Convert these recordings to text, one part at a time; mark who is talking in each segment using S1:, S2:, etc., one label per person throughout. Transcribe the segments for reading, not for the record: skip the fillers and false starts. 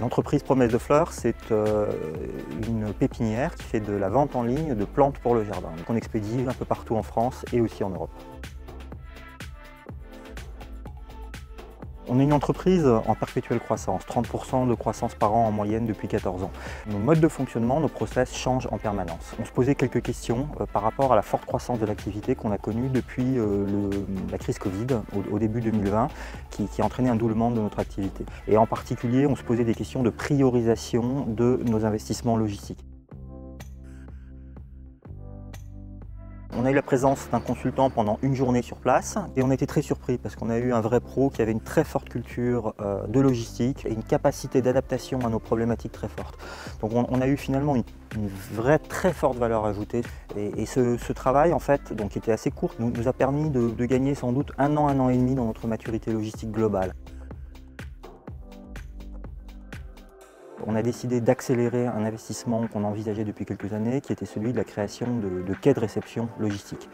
S1: L'entreprise Promesse de Fleurs, c'est une pépinière qui fait de la vente en ligne de plantes pour le jardin. Donc on expédie un peu partout en France et aussi en Europe. On est une entreprise en perpétuelle croissance, 30% de croissance par an en moyenne depuis 14 ans. Nos modes de fonctionnement, nos process changent en permanence. On se posait quelques questions par rapport à la forte croissance de l'activité qu'on a connue depuis la crise Covid au début 2020, qui a entraîné un doublement de notre activité. Et en particulier, on se posait des questions de priorisation de nos investissements logistiques. On a eu la présence d'un consultant pendant une journée sur place et on a été très surpris parce qu'on a eu un vrai pro qui avait une très forte culture de logistique et une capacité d'adaptation à nos problématiques très forte. Donc on a eu finalement une vraie très forte valeur ajoutée et ce travail en fait, donc, qui était assez court, nous a permis de gagner sans doute un an et demi dans notre maturité logistique globale. On a décidé d'accélérer un investissement qu'on envisageait depuis quelques années, qui était celui de la création de quais de réception logistique.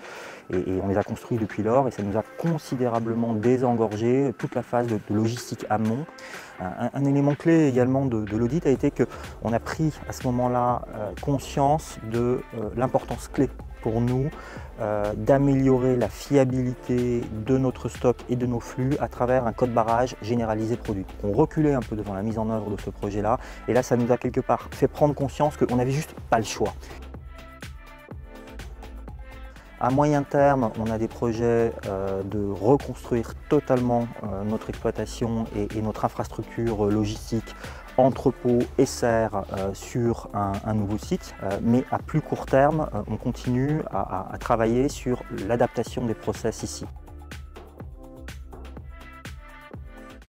S1: Et on les a construits depuis lors et ça nous a considérablement désengorgé toute la phase de logistique amont. Un élément clé également de l'audit a été qu'on a pris à ce moment-là conscience de l'importance clé pour nous d'améliorer la fiabilité de notre stock et de nos flux à travers un code barrage généralisé produit. On reculait un peu devant la mise en œuvre de ce projet-là et là ça nous a quelque part fait prendre conscience qu'on n'avait juste pas le choix. À moyen terme, on a des projets de reconstruire totalement notre exploitation et notre infrastructure logistique, entrepôt et serre sur un nouveau site. Mais à plus court terme, on continue à travailler sur l'adaptation des process ici.